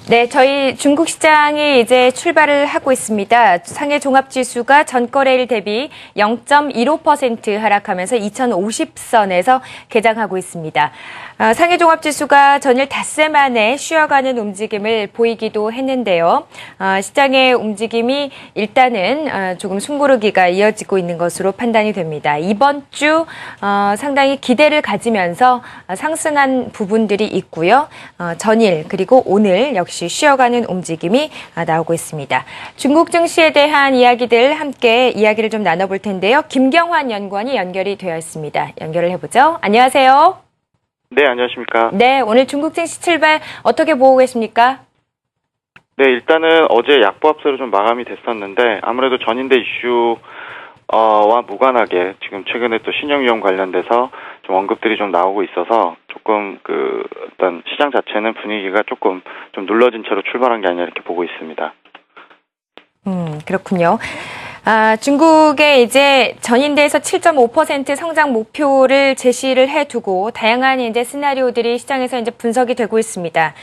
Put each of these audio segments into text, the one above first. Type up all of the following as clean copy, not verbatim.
네, 저희 중국 시장이 이제 출발을 하고 있습니다. 상해 종합지수가 전거래일 대비 0.15% 하락하면서 2050선에서 개장하고 있습니다. 상해 종합지수가 전일 닷새 만에 쉬어가는 움직임을 보이기도 했는데요. 시장의 움직임이 일단은 조금 숨고르기가 이어지고 있는 것으로 판단이 됩니다. 이번 주 상당히 기대를 가지면서 상승한 부분들이 있고요. 전일 그리고 오늘 역시 쉬어가는 움직임이 나오고 있습니다. 중국 증시에 대한 이야기들 함께 이야기를 좀 나눠볼 텐데요. 김경환 연구원이 연결이 되어 있습니다. 연결을 해보죠. 안녕하세요. 네, 안녕하십니까. 네, 오늘 중국 증시 출발 어떻게 보고 계십니까? 네, 일단은 어제 약보합세로 좀 마감이 됐었는데 아무래도 전인대 이슈와 무관하게 지금 최근에 또 신용위험 관련돼서 좀 언급들이 좀 나오고 있어서 조금 어떤 시장 자체는 분위기가 조금 좀 눌러진 채로 출발한 게 아니라 이렇게 보고 있습니다. 그렇군요. 중국의 이제 전인대에서 7.5% 성장 목표를 제시를 해두고 다양한 이제 시나리오들이 시장에서 이제 분석이 되고 있습니다.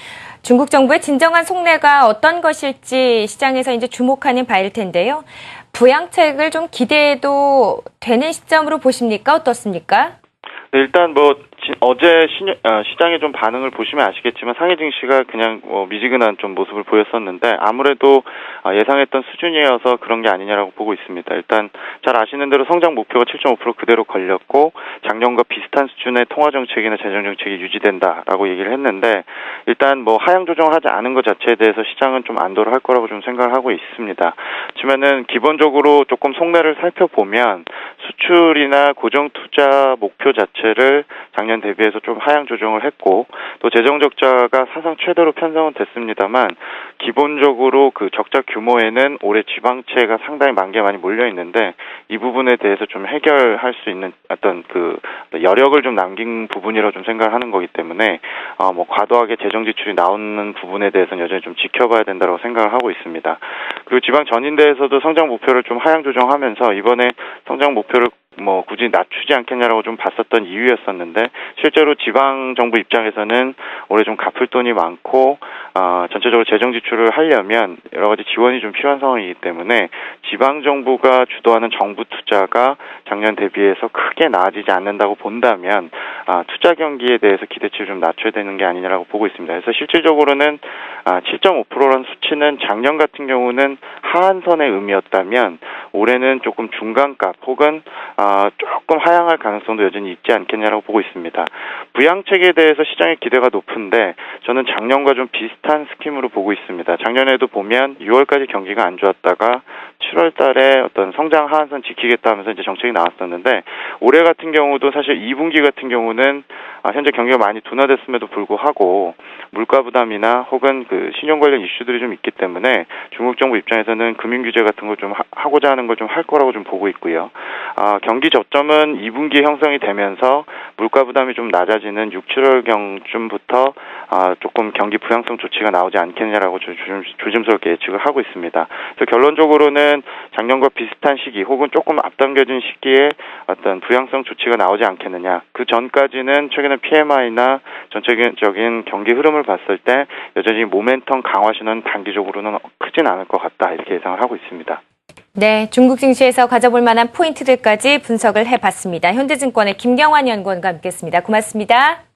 중국 정부의 진정한 속내가 어떤 것일지 시장에서 이제 주목하는 바일 텐데요. 부양책을 좀 기대해도 되는 시점으로 보십니까? 어떻습니까? 네, 일단 어제 시장의 좀 반응을 보시면 아시겠지만 상해 증시가 그냥 미지근한 좀 모습을 보였었는데 아무래도 예상했던 수준이어서 그런 게 아니냐라고 보고 있습니다. 일단 잘 아시는 대로 성장 목표가 7.5% 그대로 걸렸고 작년과 비슷한 수준의 통화 정책이나 재정 정책이 유지된다라고 얘기를 했는데 일단 하향 조정을 하지 않은 것 자체에 대해서 시장은 좀 안도를 할 거라고 좀 생각을 하고 있습니다. 그렇지만은 기본적으로 조금 속내를 살펴보면 수출이나 고정 투자 목표 자체를 작년 대비해서 좀 하향 조정을 했고 또 재정 적자가 사상 최대로 편성은 됐습니다만 기본적으로 그 적자 규모에는 올해 지방채가 상당히 만개 많이 몰려 있는데 이 부분에 대해서 좀 해결할 수 있는 어떤 여력을 좀 남긴 부분이라고 좀 생각을 하는 거기 때문에 과도하게 재정 지출이 나오는 부분에 대해서는 여전히 좀 지켜봐야 된다고 생각을 하고 있습니다. 그리고 지방 전인대에서도 성장 목표를 좀 하향 조정하면서 이번에 성장 목표를 굳이 낮추지 않겠냐라고 좀 봤었던 이유였었는데 실제로 지방 정부 입장에서는 올해 좀 갚을 돈이 많고 전체적으로 재정 지출을 하려면 여러 가지 지원이 좀 필요한 상황이기 때문에 지방 정부가 주도하는 정부 투자가 작년 대비해서 크게 나아지지 않는다고 본다면 투자 경기에 대해서 기대치를 좀 낮춰야 되는 게 아니냐라고 보고 있습니다. 그래서 실질적으로는 7.5%라는 수치는 작년 같은 경우는 하한선의 의미였다면 올해는 조금 중간값 혹은 조금 하향할 가능성도 여전히 있지 않겠냐라고 보고 있습니다. 부양책에 대해서 시장의 기대가 높은데 저는 작년과 좀 비슷한 스킴으로 보고 있습니다. 작년에도 보면 6월까지 경기가 안 좋았다가 7월 달에 어떤 성장 하한선 지키겠다 하면서 이제 정책이 나왔었는데 올해 같은 경우도 사실 2분기 같은 경우는 현재 경기가 많이 둔화됐음에도 불구하고 물가 부담이나 혹은 신용 관련 이슈들이 좀 있기 때문에 중국 정부 입장에서는 금융 규제 같은 걸 좀 하고자 하는 걸 좀 할 거라고 좀 보고 있고요. 경기 저점은 2분기에 형성이 되면서 물가 부담이 좀 낮아지는 6, 7월경쯤부터 조금 경기 부양성 조치가 나오지 않겠냐라고 조심스럽게 예측을 하고 있습니다. 그래서 결론적으로는 작년과 비슷한 시기 혹은 조금 앞당겨진 시기에 어떤 부양성 조치가 나오지 않겠느냐. 그 전까지는 최근에 PMI나 전체적인 경기 흐름을 봤을 때 여전히 모멘텀 강화 신호는 단기적으로는 크진 않을 것 같다 이렇게 예상을 하고 있습니다. 네, 중국 증시에서 가져볼 만한 포인트들까지 분석을 해봤습니다. 현대증권의 김경환 연구원과 함께했습니다. 고맙습니다.